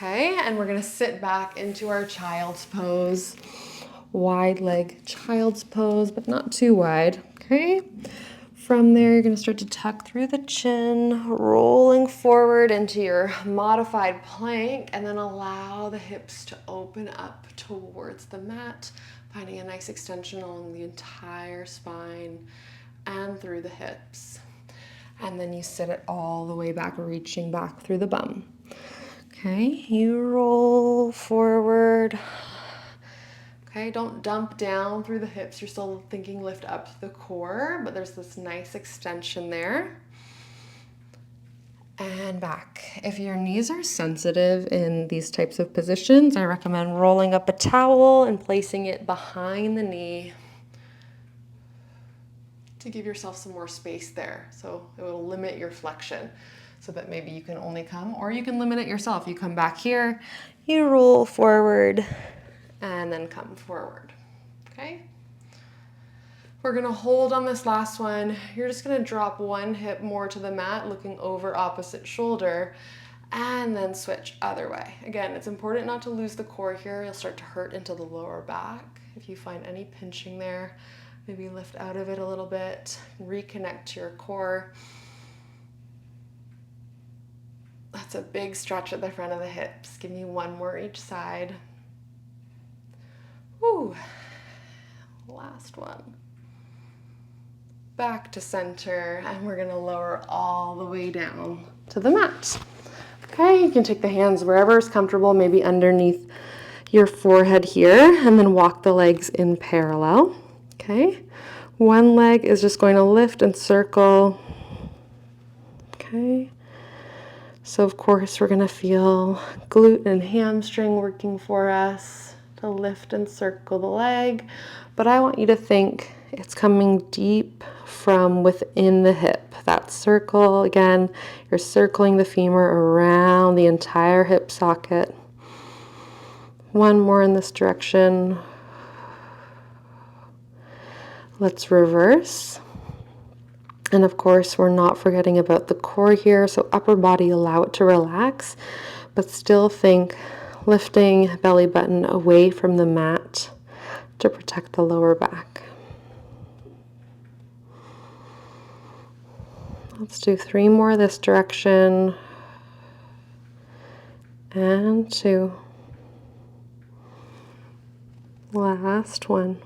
Okay, and we're gonna sit back into our child's pose. Wide leg child's pose, but not too wide, okay? From there, you're gonna start to tuck through the chin, rolling forward into your modified plank, and then allow the hips to open up towards the mat, finding a nice extension along the entire spine and through the hips. And then you sit it all the way back, reaching back through the bum. Okay, you roll forward. Okay, don't dump down through the hips. You're still thinking lift up to the core, but there's this nice extension there. And back. If your knees are sensitive in these types of positions, I recommend rolling up a towel and placing it behind the knee to give yourself some more space there. So it will limit your flexion so that maybe you can only come, or you can limit it yourself. You come back here, you roll forward, and then come forward, okay? We're gonna hold on this last one. You're just gonna drop one hip more to the mat, looking over opposite shoulder, and then switch other way. Again, it's important not to lose the core here. You'll start to hurt into the lower back. If you find any pinching there, maybe lift out of it a little bit, reconnect to your core. That's a big stretch at the front of the hips. Give me one more each side. Woo. Last one. Back to center, and we're gonna lower all the way down to the mat. Okay, you can take the hands wherever is comfortable, maybe underneath your forehead here, and then walk the legs in parallel. Okay, one leg is just going to lift and circle. Okay, so of course we're going to feel glute and hamstring working for us to lift and circle the leg, but I want you to think it's coming deep from within the hip. That circle, again, you're circling the femur around the entire hip socket. One more in this direction. Let's reverse. And of course, we're not forgetting about the core here, so upper body, allow it to relax, but still think lifting belly button away from the mat to protect the lower back. Let's do 3 more this direction. And 2. Last one.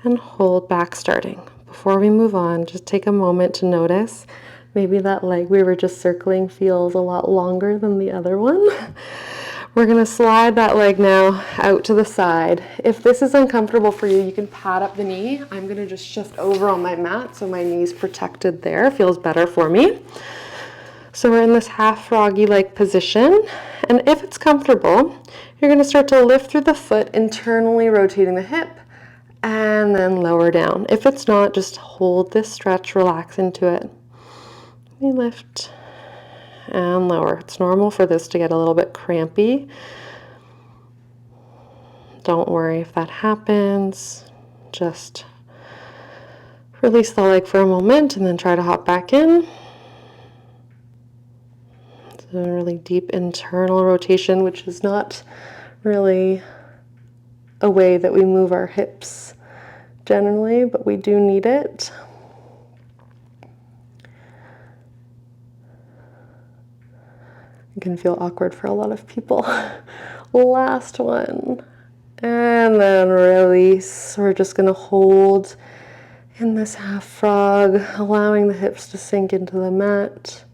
And hold back starting. Before we move on, just take a moment to notice maybe that leg we were just circling feels a lot longer than the other one. We're going to slide that leg now out to the side. If this is uncomfortable for you, you can pad up the knee. I'm going to just shift over on my mat so my knee's protected there. Feels better for me. So we're in this half froggy-like position. And if it's comfortable, you're going to start to lift through the foot, internally rotating the hip, and then lower down. If it's not, just hold this stretch, relax into it. We lift and lower. It's normal for this to get a little bit crampy. Don't worry if that happens. Just release the leg for a moment and then try to hop back in. It's a really deep internal rotation, which is not really a way that we move our hips generally, but we do need it. It can feel awkward for a lot of people. Last one. And then release. We're just going to hold in this half frog, allowing the hips to sink into the mat.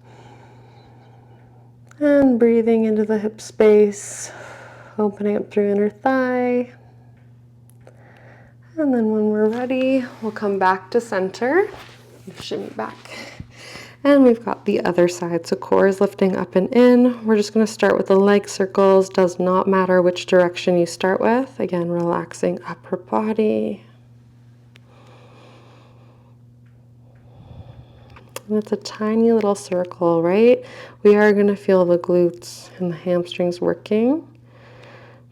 And breathing into the hip space, opening up through inner thigh. And then when we're ready, we'll come back to center. Shimmy back. And we've got the other side. So core is lifting up and in. We're just going to start with the leg circles. Does not matter which direction you start with. Again, relaxing upper body. And it's a tiny little circle, right? We are going to feel the glutes and the hamstrings working.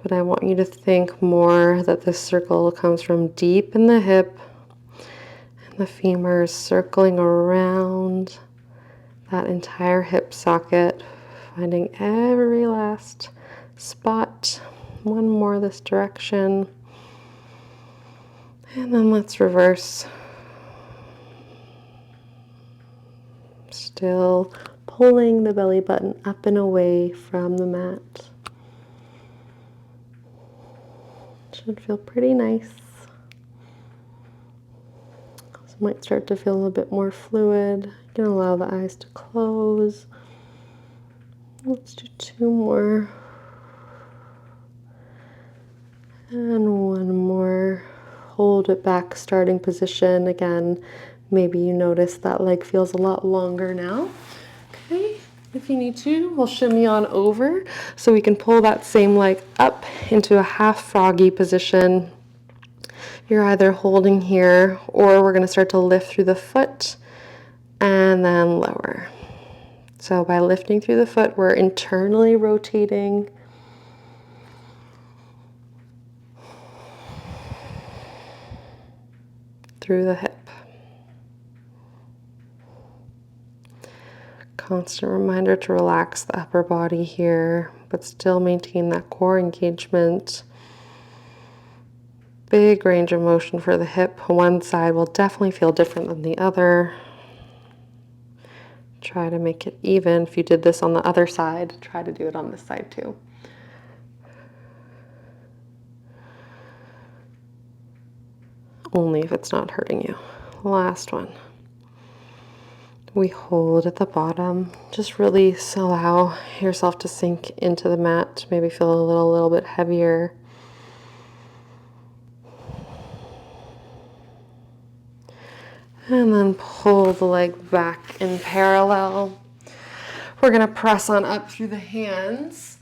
But I want you to think more that this circle comes from deep in the hip and the femur is circling around that entire hip socket, Finding every last spot. One more this direction. And then let's reverse. Still pulling the belly button up and away from the mat. Should feel pretty nice. So might start to feel a little bit more fluid. You can allow the eyes to close. Let's do 2 more. And 1 more. Hold it back, starting position. Again, maybe you notice that leg feels a lot longer now. Okay, if you need to, we'll shimmy on over so we can pull that same leg up into a half froggy position. You're either holding here or we're going to start to lift through the foot and then lower. So by lifting through the foot, we're internally rotating through the hip. Constant reminder to relax the upper body here, but still maintain that core engagement. Big range of motion for the hip. One side will definitely feel different than the other. Try to make it even. If you did this on the other side, try to do it on this side too. Only if it's not hurting you. Last one. We hold at the bottom. Just release, allow yourself to sink into the mat. Maybe feel a little bit heavier. And then pull the leg back in parallel. We're going to press on up through the hands.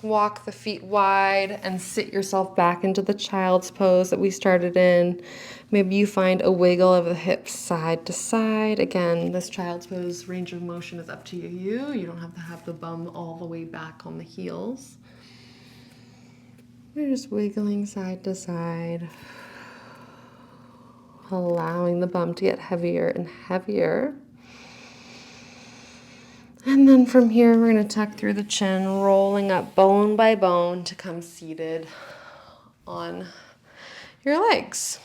Walk the feet wide and sit yourself back into the child's pose that we started in. Maybe you find a wiggle of the hips side to side. Again, this child's pose range of motion is up to you. You don't have to have the bum all the way back on the heels. We're just wiggling side to side, allowing the bum to get heavier and heavier. And then from here, we're going to tuck through the chin, rolling up bone by bone to come seated on your legs.